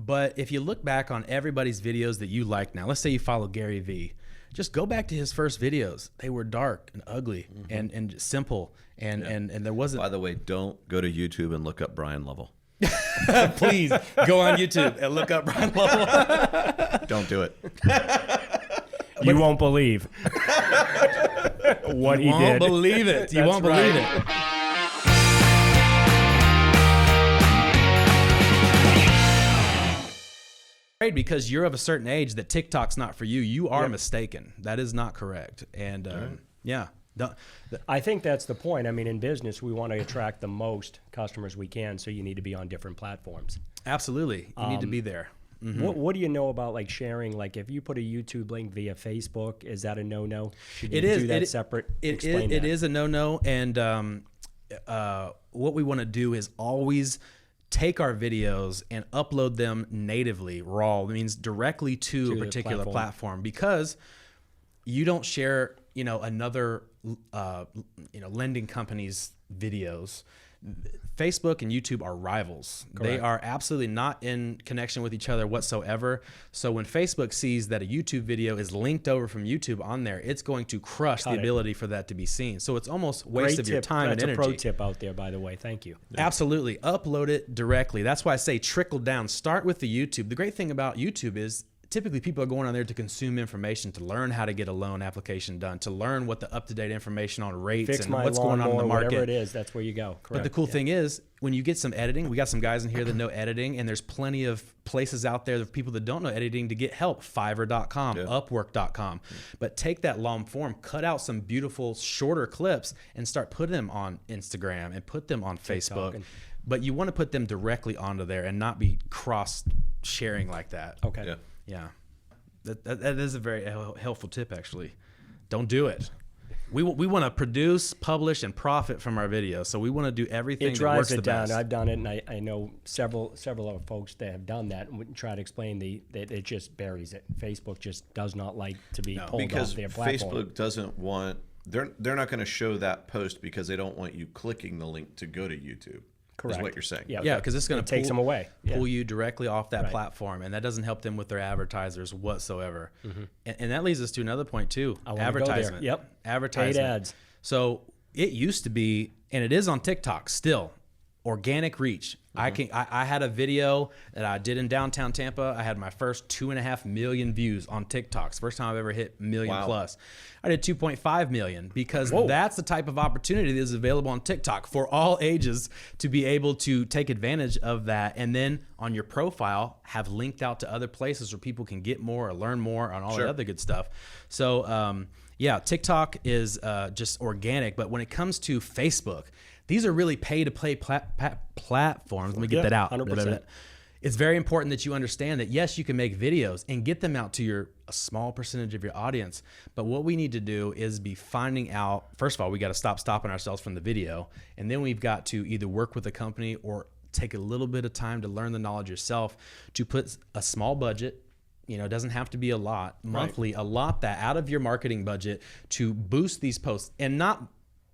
But if you look back on everybody's videos that you like now, let's say you follow Gary Vee, just go back to his first videos. They were dark and ugly and simple, and there wasn't. By the way, don't go to YouTube and look up Bryan Lovell. Please go on YouTube and look up Bryan Lovell. Don't do it. You won't believe what he did. You won't believe it. You won't believe it. Because you're of a certain age that TikTok's not for you. You are mistaken. That is not correct. And I think that's the point. I mean, in business, we want to attract the most customers we can, so you need to be on different platforms. Absolutely. You need to be there. Mm-hmm. What do you know about like sharing? Like if you put a YouTube link via Facebook, is that a no-no? Should you do that separate? It is a no-no. And what we want to do is always take our videos and upload them natively, raw. It means directly to a particular platform, because you don't share, another, lending company's videos. Facebook and YouTube are rivals. Correct. They are absolutely not in connection with each other whatsoever. So when Facebook sees that a YouTube video is linked over from YouTube on there, it's going to crush the ability for that to be seen. So it's almost waste of your time and energy. That's a pro tip out there, by the way. Thank you. Absolutely. Upload it directly. That's why I say trickle down. Start with the YouTube. The great thing about YouTube is typically people are going on there to consume information, to learn how to get a loan application done, to learn what the up-to-date information on rates and what's going on in the market. Whatever it is, that's where you go. Correct. But the cool thing is, when you get some editing, we got some guys in here that know editing, and there's plenty of places out there of people that don't know editing to get help. Fiverr.com, Upwork.com. But take that long form, cut out some beautiful shorter clips, and start putting them on Instagram and put them on Facebook. But you want to put them directly onto there and not be cross-sharing like that. Okay. Yeah, that is a very helpful tip, actually. Don't do it. We want to produce, publish, and profit from our videos. So we want to do everything that works the best. I've done it, and I know several other folks that have done that and try to explain that it just buries it. Facebook just does not like to be pulled off their platform. Because Facebook doesn't want, they're not going to show that post because they don't want you clicking the link to go to YouTube. Correct. Is what you're saying. Yeah, because it's going to take them away, pull you directly off that platform, and that doesn't help them with their advertisers whatsoever. Mm-hmm. And that leads us to another point too: advertisement. Advertisement. Paid ads. So it used to be, and it is on TikTok still, organic reach. Mm-hmm. I had a video that I did in downtown Tampa. I had my first 2.5 million views on TikTok. First time I've ever hit million plus. I did 2.5 million because that's the type of opportunity that is available on TikTok for all ages to be able to take advantage of that. And then on your profile, have linked out to other places where people can get more or learn more on all the other good stuff. So TikTok is just organic. But when it comes to Facebook, these are really pay-to-play platforms. Let me get that out. 100%. It's very important that you understand that, yes, you can make videos and get them out to a small percentage of your audience. But what we need to do is be finding out, first of all, we got to stop stopping ourselves from the video. And then we've got to either work with a company or take a little bit of time to learn the knowledge yourself, to put a small budget. It doesn't have to be a lot. Monthly, allot that out of your marketing budget to boost these posts, and not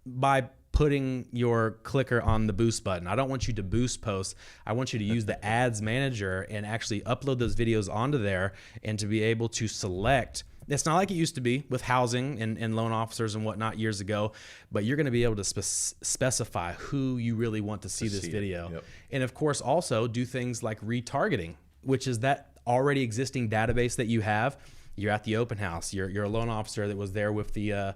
by putting your clicker on the boost button. I don't want you to boost posts. I want you to use the ads manager and actually upload those videos onto there, and to be able to select. It's not like it used to be with housing and loan officers and whatnot years ago, but you're going to be able to specify who you really want to see this video. Yep. And of course, also do things like retargeting, which is that already existing database that you have. You're at the open house. You're a loan officer that was there with the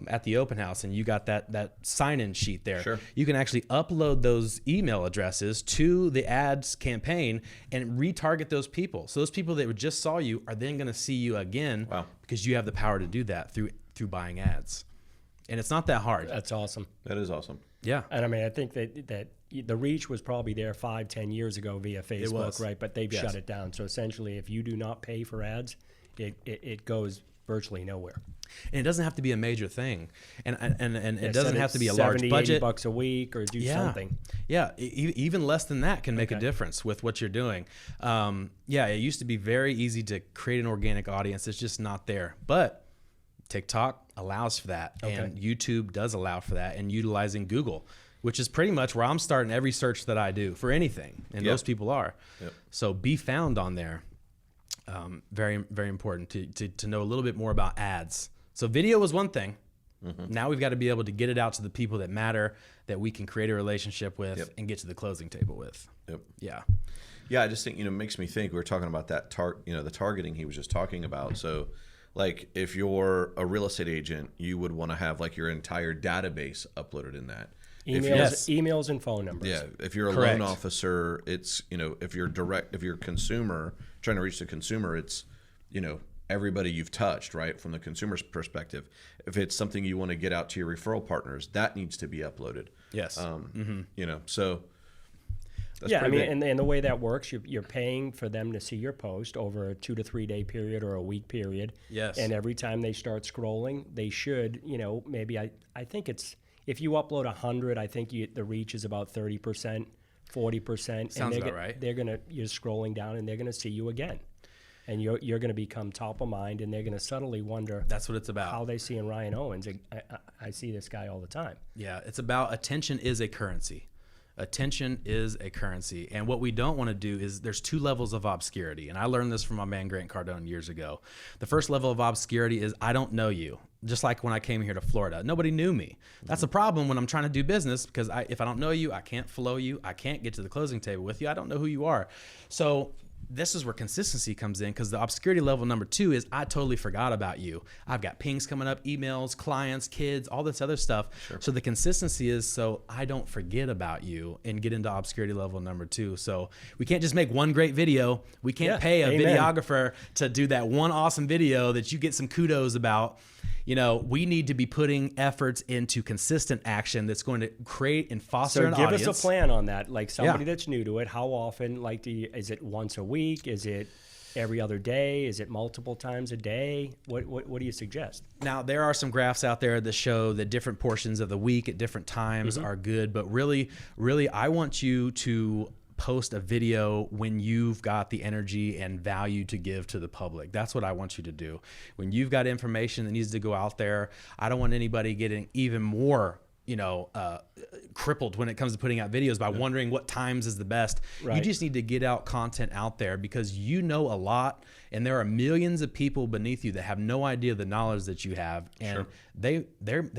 at the open house, and you got that sign-in sheet there. Sure. You can actually upload those email addresses to the ads campaign and retarget those people. So those people that just saw you are then going to see you again because you have the power to do that through buying ads. And it's not that hard. That's awesome. That is awesome. Yeah. And I mean, I think that the reach was probably there 5-10 years ago via Facebook, right? But they've shut it down. So essentially, if you do not pay for ads, it goes virtually nowhere. And it doesn't have to be a major thing, and it doesn't have to be a large budget. $70-$80 a week, or do something. Yeah, even less than that can make a difference with what you're doing. It used to be very easy to create an organic audience. It's just not there. But TikTok allows for that, and YouTube does allow for that, and utilizing Google. which is pretty much where I'm starting every search that I do for anything. And Yep. most people are. Yep. So be found on there. Very, very important to know a little bit more about ads. So video was one thing. Now we've got to be able to get it out to the people that matter, that we can create a relationship with Yep. and get to the closing table with. Yep. Yeah. Yeah, I just think, it makes me think, we were talking about that the targeting he was just talking about. So like if you're a real estate agent, you would want to have like your entire database uploaded in that. Emails and phone numbers. Yeah. If you're a Correct. loan officer, it's, if you're consumer, trying to reach the consumer, it's, everybody you've touched, right? From the consumer's perspective. If it's something you want to get out to your referral partners, that needs to be uploaded. Yes. So that's Yeah, I pretty mean, big. and the way that works, you're paying for them to see your post over a 2 to 3 day period or a week period. Yes. And every time they start scrolling, they should, maybe I think it's, if you upload 100, I think the reach is about 30%, 40%. Sounds about right. You're scrolling down and they're gonna see you again. And you're going to become top of mind, and they're going to subtly wonder. That's what it's about. How they see in Ryan Owens. I see this guy all the time. Yeah, it's about attention is a currency. Attention is a currency. And what we don't want to do is there's 2 levels of obscurity. And I learned this from my man Grant Cardone years ago. The first level of obscurity is I don't know you. Just like when I came here to Florida, nobody knew me. That's a problem when I'm trying to do business, because if I don't know you, I can't flow you. I can't get to the closing table with you. I don't know who you are. So this is where consistency comes in, because the obscurity level number 2 is I totally forgot about you. I've got pings coming up, emails, clients, kids, all this other stuff. Sure. So the consistency is so I don't forget about you and get into obscurity level number 2. So we can't just make one great video. We can't pay a videographer to do that one awesome video that you get some kudos about. We need to be putting efforts into consistent action that's going to create and foster an audience. So give us a plan on that. Like somebody that's new to it, how often? Is it once a week? Is it every other day? Is it multiple times a day? What do you suggest? Now, there are some graphs out there that show that different portions of the week at different times are good. But really, I want you to post a video when you've got the energy and value to give to the public. That's what I want you to do. When you've got information that needs to go out there, I don't want anybody getting even more crippled when it comes to putting out videos by wondering what times is the best. Right. You just need to get out content out there, because you know a lot, and there are millions of people beneath you that have no idea the knowledge that you have, and they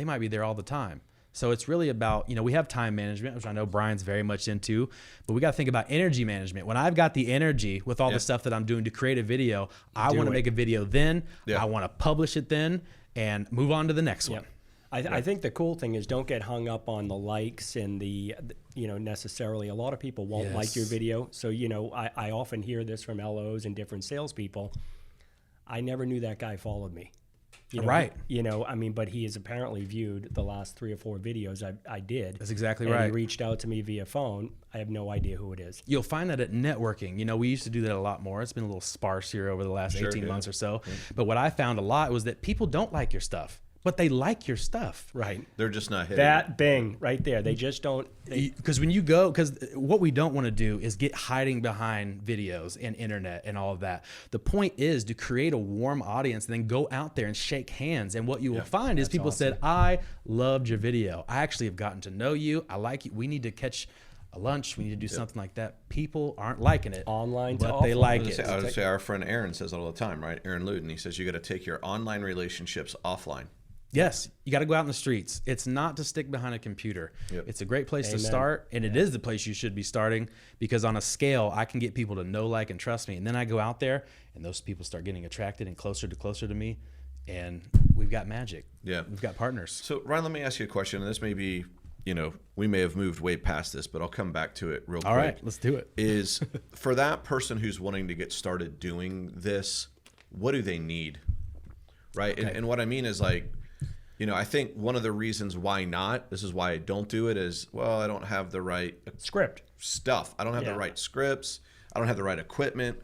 might be there all the time. So it's really about, we have time management, which I know Bryan's very much into, but we got to think about energy management. When I've got the energy with all the stuff that I'm doing to create a video, I want to make a video then, I want to publish it then, and move on to the next one. I think the cool thing is don't get hung up on the likes and necessarily. A lot of people won't like your video. So, I often hear this from LOs and different salespeople. I never knew that guy followed me. Right. But he has apparently viewed the last 3 or 4 videos I did. That's exactly right. He reached out to me via phone. I have no idea who it is. You'll find that at networking. We used to do that a lot more. It's been a little sparse here over the last 18 months or so. Yeah. But what I found a lot was that people don't like your stuff, but they like your stuff. Right. They're just not hitting that bing right there. They just don't. Because what we don't want to do is get hiding behind videos and internet and all of that. The point is to create a warm audience and then go out there and shake hands. And what you will find is people said, I loved your video. I actually have gotten to know you. I like you. We need to catch a lunch. We need to do something like that. People aren't liking it online, but they like it. I would say our friend Aaron says it all the time, right? Aaron Luton. He says you got to take your online relationships offline. Yes, you got to go out in the streets. It's not to stick behind a computer. It's a great place to start, and it is the place you should be starting, because on a scale, I can get people to know, like, and trust me. And then I go out there, and those people start getting attracted and closer to me, and we've got magic. Yeah, we've got partners. So, Ryan, let me ask you a question, and this may be, we may have moved way past this, but I'll come back to it real quick. All right, let's do it. Is for that person who's wanting to get started doing this, what do they need, right? Okay. And what I mean is, like, I think one of the reasons why not, this is why I don't do it, is, well, I don't have the right script stuff. I don't have the right scripts. I don't have the right equipment.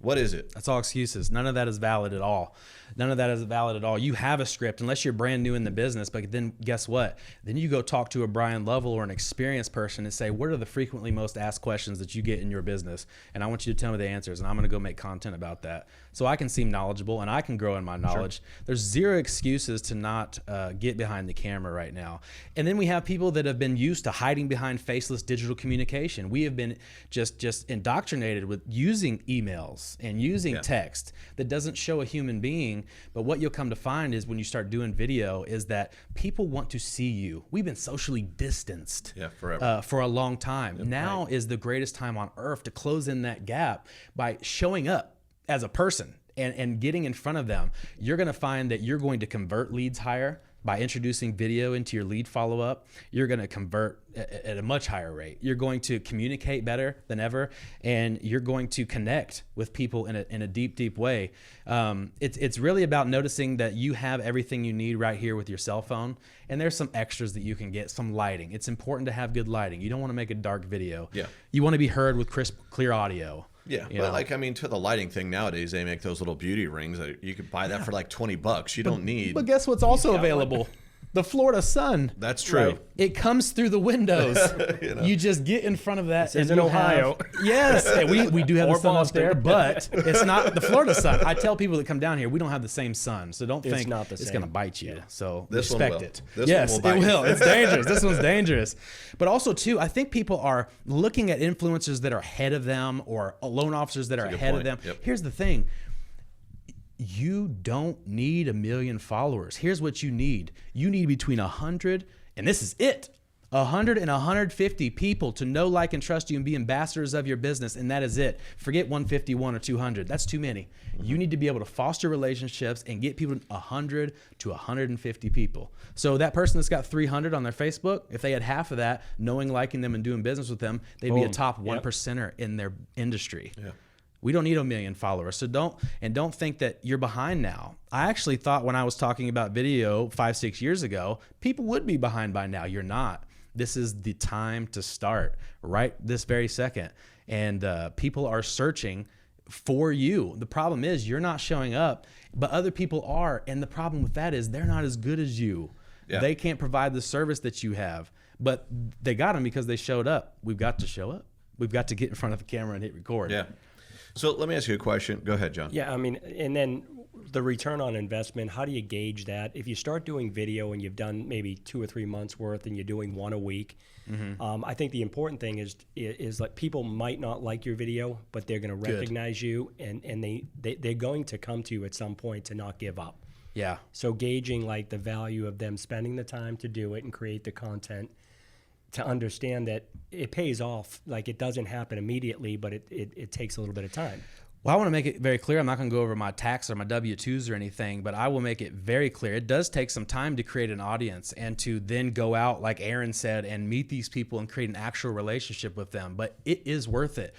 What is it? That's all excuses. None of that is valid at all. None of that is valid at all. You have a script unless you're brand new in the business, but then guess what? Then you go talk to a Bryan Lovell or an experienced person and say, what are the frequently most asked questions that you get in your business? And I want you to tell me the answers, and I'm going to go make content about that. So I can seem knowledgeable and I can grow in my knowledge. Sure. There's zero excuses to not get behind the camera right now. And then we have people that have been used to hiding behind faceless digital communication. We have been just indoctrinated with using emails and using text that doesn't show a human being. But what you'll come to find is when you start doing video is that people want to see you. We've been socially distanced forever. For a long time. Yep, now is the greatest time on earth to close in that gap by showing up as a person and getting in front of them. You're going to find that you're going to convert leads higher by introducing video into your lead follow-up. You're going to convert at a much higher rate. You're going to communicate better than ever, and you're going to connect with people in a deep, deep way. It's really about noticing that you have everything you need right here with your cell phone, and there's some extras that you can get, some lighting. It's important to have good lighting. You don't want to make a dark video. Yeah. You want to be heard with crisp, clear audio. Yeah, but like, I mean, to the lighting thing nowadays, they make those little beauty rings. You could buy that for like $20. You don't need. But guess what's also available? The Florida sun. That's true. Right? It comes through the windows. You just get in front of that. This is in Ohio. Yes, we do have the sun up there, but it's not the Florida sun. I tell people that come down here, we don't have the same sun, so don't think it's going to bite you. So this respect it. This yes, one will bite it will. It's dangerous. This one's dangerous. But also, too, I think people are looking at influencers that are ahead of them or loan officers that are ahead of them. Yep. Here's the thing. You don't need 1 million followers. Here's what you need. You need between 100, and this is it, 100 and 150 people to know, like, and trust you and be ambassadors of your business, and that is it. Forget 151 or 200. That's too many. You need to be able to foster relationships and get people 100 to 150 people. So that person that's got 300 on their Facebook, if they had half of that, knowing, liking them, and doing business with them, they'd be a top 1%er in their industry. Yeah. We don't need 1 million followers. So don't think that you're behind now. I actually thought when I was talking about video 5-6 years ago, people would be behind by now. You're not. This is the time to start right this very second. And people are searching for you. The problem is you're not showing up, but other people are. And the problem with that is they're not as good as you. Yeah. They can't provide the service that you have, but they got them because they showed up. We've got to show up. We've got to get in front of the camera and hit record. Yeah. So let me ask you a question. Go ahead, John. Yeah, I mean, and then the return on investment, how do you gauge that? If you start doing video and you've done maybe 2 or 3 months worth and you're doing one a week, I think the important thing is like people might not like your video, but they're going to recognize you and they're going to come to you at some point to not give up. Yeah. So gauging like the value of them spending the time to do it and create the content, to understand that it pays off. Like, it doesn't happen immediately, but it takes a little bit of time. Well, I want to make it very clear. I'm not going to go over my tax or my W-2s or anything, but I will make it very clear. It does take some time to create an audience and to then go out, like Aaron said, and meet these people and create an actual relationship with them. But it is worth it.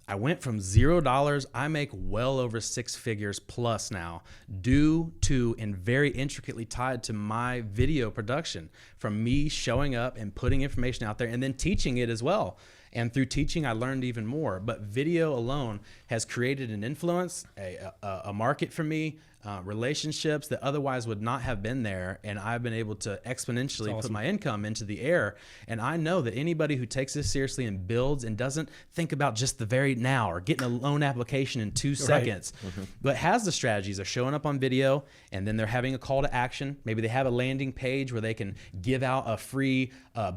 I went from $0. I make well over 6 figures plus now, due to and very intricately tied to my video production, from me showing up and putting information out there and then teaching it as well. And through teaching, I learned even more. But video alone has created an influence, a market for me, relationships that otherwise would not have been there. And I've been able to exponentially put my income into the air. And I know that anybody who takes this seriously and builds and doesn't think about just the very now or getting a loan application in 2 seconds, but has the strategies of showing up on video, and then they're having a call to action. Maybe they have a landing page where they can give out a free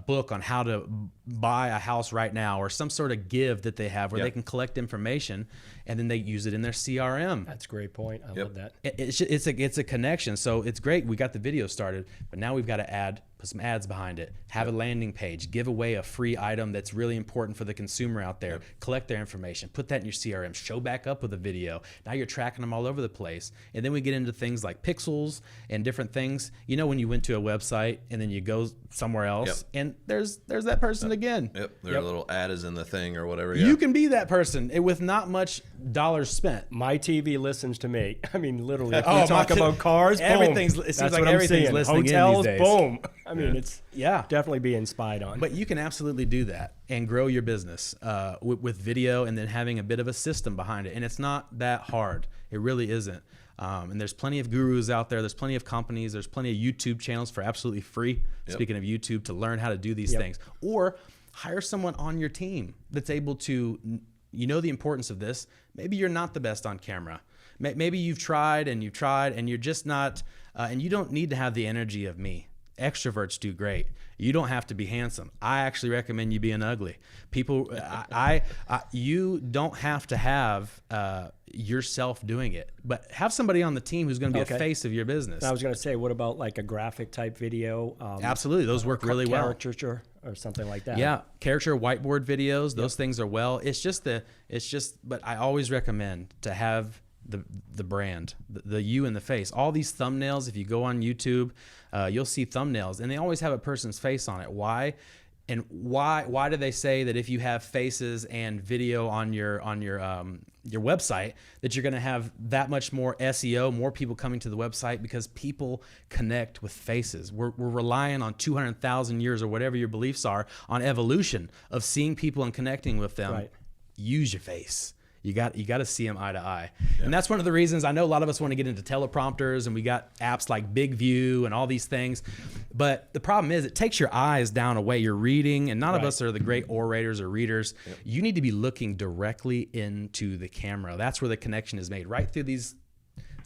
book on how to buy a house right now, or some sort of give that they have where they can collect information and then they use it in their CRM. That's a great point. I love that. It's a connection. So it's great. We got the video started, but now we've got to put some ads behind it, have a landing page, give away a free item that's really important for the consumer out there, collect their information, put that in your CRM, show back up with a video. Now you're tracking them all over the place. And then we get into things like pixels and different things. You know, when you went to a website and then you go somewhere else and there's that person again. Their little ad is in the thing or whatever. You can be that person with not much dollars spent. My TV listens to me. I mean, literally, if we talk about cars, boom. It seems like everything's listening Hotels, in these days. boom. I mean, it's definitely being spied on. But you can absolutely do that and grow your business with video, and then having a bit of a system behind it. And it's not that hard. It really isn't. And there's plenty of gurus out there. There's plenty of companies. There's plenty of YouTube channels for absolutely free. Speaking of YouTube, to learn how to do these things. Or hire someone on your team that's able to, the importance of this. Maybe you're not the best on camera. Maybe you've tried and you're just not, and you don't need to have the energy of me. Extroverts do great. You don't have to be handsome. I actually recommend you being ugly. People, you don't have to have yourself doing it, but have somebody on the team who's going to be a face of your business. I was going to say, what about like a graphic type video? Absolutely, those work really well. Caricature or something like that. Yeah, caricature, whiteboard videos, those things are well. But I always recommend to have the brand, the you in the face. All these thumbnails, if you go on YouTube, you'll see thumbnails, and they always have a person's face on it. Why? And why do they say that if you have faces and video on your website that you're going to have that much more SEO, more people coming to the website? Because people connect with faces. We're relying on 200,000 years or whatever your beliefs are on evolution of seeing people and connecting with them. Right. Use your face. You got to see them eye to eye. Yeah. And that's one of the reasons I know a lot of us want to get into teleprompters, and we got apps like Big View and all these things. But the problem is it takes your eyes down away. You're reading, and none of us are the great orators or readers. Yep. You need to be looking directly into the camera. That's where the connection is made, right through these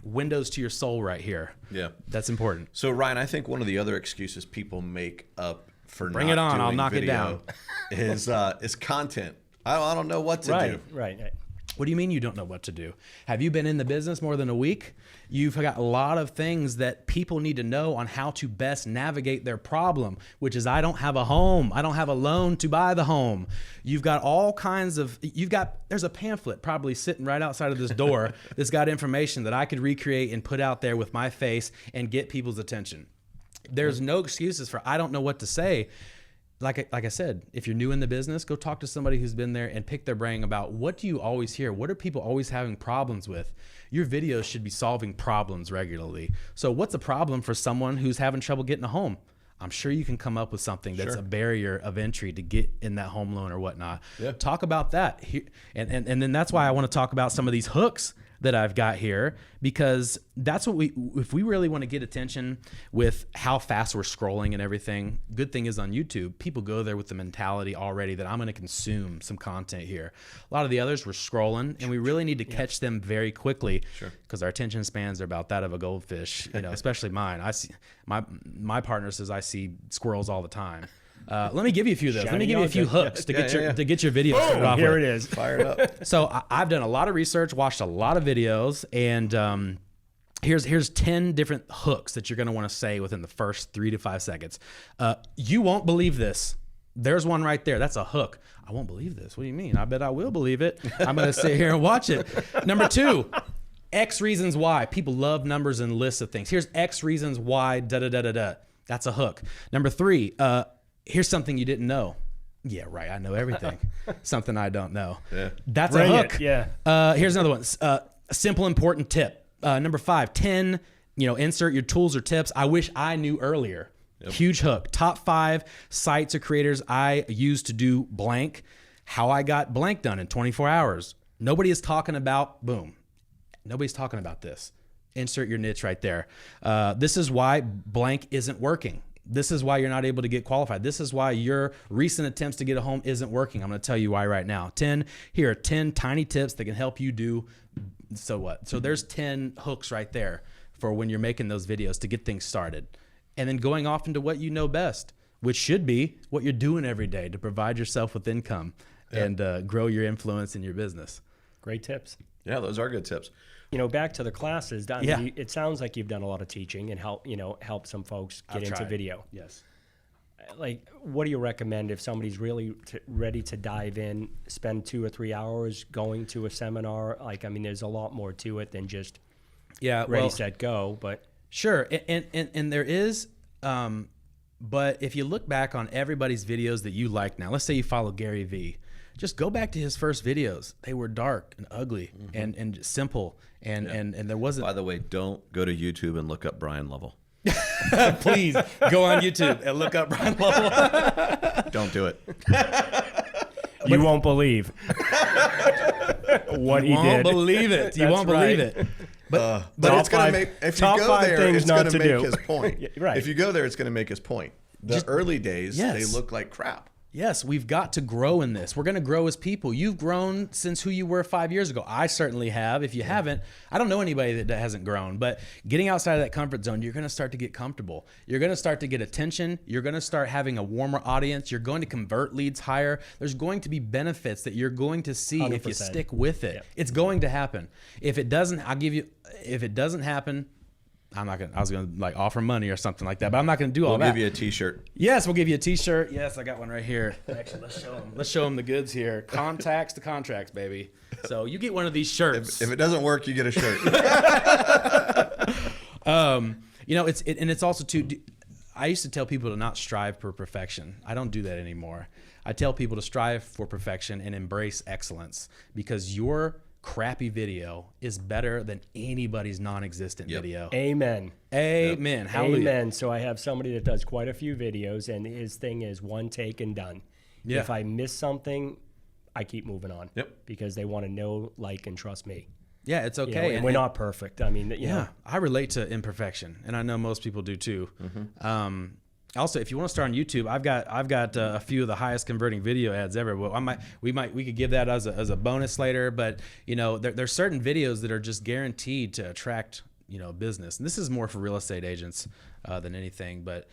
windows to your soul right here. Yeah. That's important. So Ryan, I think one of the other excuses people make up for Bring it on, I'll knock it down. is content. I don't know what to do. Right. What do you mean you don't know what to do? Have you been in the business more than a week? You've got a lot of things that people need to know on how to best navigate their problem, which is I don't have a home. I don't have a loan to buy the home. You've got all kinds of, there's a pamphlet probably sitting right outside of this door that's got information that I could recreate and put out there with my face and get people's attention. There's no excuses for I don't know what to say. Like I said, if you're new in the business, go talk to somebody who's been there and pick their brain about what do you always hear? What are people always having problems with? Your videos should be solving problems regularly. So what's a problem for someone who's having trouble getting a home? I'm sure you can come up with something that's a barrier of entry to get in that home loan or whatnot. Yeah. Talk about that. And then that's why I want to talk about some of these hooks that I've got here, because that's what if we really want to get attention with how fast we're scrolling and everything, good thing is on YouTube, people go there with the mentality already that I'm going to consume some content here. A lot of the others we're scrolling, and we really need to catch them very quickly because our attention spans are about that of a goldfish, especially mine. I see my partner says I see squirrels all the time. Let me give you a few of those. Let me give you a few hooks to get your video started off here with. It is. Fire it up. So I've done a lot of research, watched a lot of videos, and here's 10 different hooks that you're going to want to say within the first 3 to 5 seconds. You won't believe this. There's one right there. That's a hook. I won't believe this. What do you mean? I bet I will believe it. I'm going to sit here and watch it. Number 2. X reasons why. People love numbers and lists of things. Here's X reasons why, da-da-da-da-da. That's a hook. Number 3, here's something you didn't know. Yeah, right. I know everything. Something I don't know. Yeah. That's a hook. Here's another one. A simple, important tip. Number 5, 10, insert your tools or tips I wish I knew earlier. Yep. Huge hook. Top 5 sites or creators I use to do blank. How I got blank done in 24 hours. Nobody is talking about, boom. Nobody's talking about this. Insert your niche right there. This is why blank isn't working. This is why you're not able to get qualified. This is why your recent attempts to get a home isn't working. I'm going to tell you why right now. 10 tiny tips that can help you do so what. So there's 10 hooks right there for when you're making those videos to get things started. And then going off into what you know best, which should be what you're doing every day to provide yourself with income and grow your influence in your business. Great tips. Yeah, those are good tips. Back to the classes, Don, it sounds like you've done a lot of teaching and help some folks get into video. Yes. Like, what do you recommend if somebody's really ready to dive in, spend 2 or 3 hours going to a seminar? There's a lot more to it than just ready, set, go. But sure, and there is. But if you look back on everybody's videos that you like now, let's say you follow Gary Vee. Just go back to his first videos. They were dark and ugly and simple and there wasn't. By the way, don't go to YouTube and look up Bryan Lovell. Please go on YouTube and look up Bryan Lovell. Don't do it. You won't believe what he did. You won't believe it. You won't believe it. But Top it's going to five- make, if you top go five there, things it's not going to to make do. his point. Yeah, right. If you go there, it's going to make his point. The early days, Yes. they look like crap. Yes, we've got to grow in this. We're going to grow as people. You've grown since who you were 5 years ago. I certainly have. If you haven't, I don't know anybody that hasn't grown. But getting outside of that comfort zone, you're going to start to get comfortable. You're going to start to get attention. You're going to start having a warmer audience. You're going to convert leads higher. There's going to be benefits that you're going to see if you 100%. stick with it. Yep. It's going to happen. If it doesn't, if it doesn't happen, I'm not gonna. I was gonna like offer money or something like that, but I'm not gonna do all We'll that. give you a T-shirt. Yes, we'll give you a T-shirt. Yes, I got one right here. Actually, let's show them the goods here. Contacts to contracts, baby. So you get one of these shirts. If it doesn't work, you get a shirt. It's also too. I used to tell people to not strive for perfection. I don't do that anymore. I tell people to strive for perfection and embrace excellence, because your crappy video is better than anybody's non-existent video. Amen. Amen. Hallelujah. Amen. So I have somebody that does quite a few videos, and his thing is one take and done. Yeah. If I miss something, I keep moving on. Yep. Because they want to know, like, and trust me. Yeah, it's You know, okay. and we're not perfect. I mean, you know. I relate to imperfection, and I know most people do too. Also, if you want to start on YouTube, I've got a few of the highest converting video ads ever. Well, we could give that as a bonus later, but there's certain videos that are just guaranteed to attract business, and this is more for real estate agents than anything. But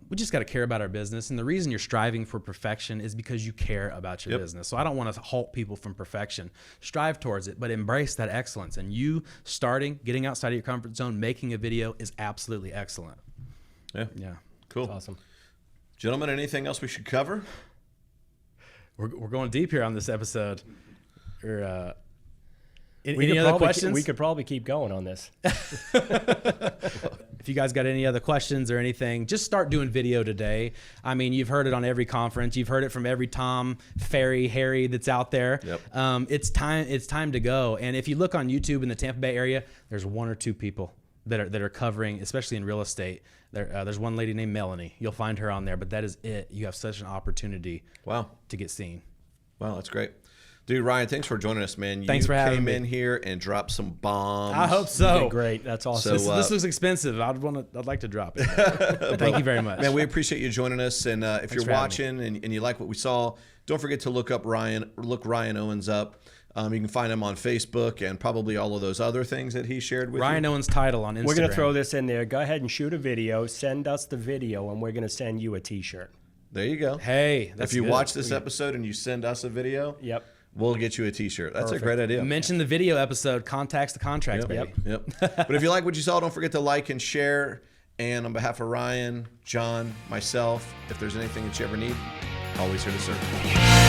we just got to care about our business, and the reason you're striving for perfection is because you care about your business. So I don't want to halt people from perfection. Strive towards it, but embrace that excellence. And you getting outside of your comfort zone, making a video is absolutely excellent. Yeah. Cool. That's awesome. Gentlemen, anything else we should cover? We're going deep here on this episode. Or, We any other questions? We could probably keep going on this. If you guys got any other questions or anything, just start doing video today. I mean, you've heard it on every conference. You've heard it from every Tom, Ferry, Harry that's out there. Yep. It's time to go. And if you look on YouTube in the Tampa Bay area, there's one or two people that are covering, especially in real estate. There's one lady named Melanie. You'll find her on there, but that is it. You have such an opportunity to get seen. Wow, that's great. Dude, Ryan, thanks for joining us, man. Thanks for having me. You came in here and dropped some bombs. I hope You so. did great. That's awesome. So, This looks expensive. I'd like to drop it. Thank you very much. Man, we appreciate you joining us. And if you're for having watching and you like what we saw, don't forget to look Ryan Owens up. You can find him on Facebook and probably all of those other things that he shared with Ryan you. Owens title on Instagram. We're going to throw this in there. Go ahead and shoot a video. Send us the video, and we're going to send you a T-shirt. There you go. Hey, that's if you good. watch this episode and you send us a video, Yep. we'll get you a T-shirt. That's Perfect. a great idea. Mention the video episode, Contacts to Contracts, baby. Yep. But if you like what you saw, don't forget to like and share. And on behalf of Ryan, John, myself, if there's anything that you ever need, always here to serve.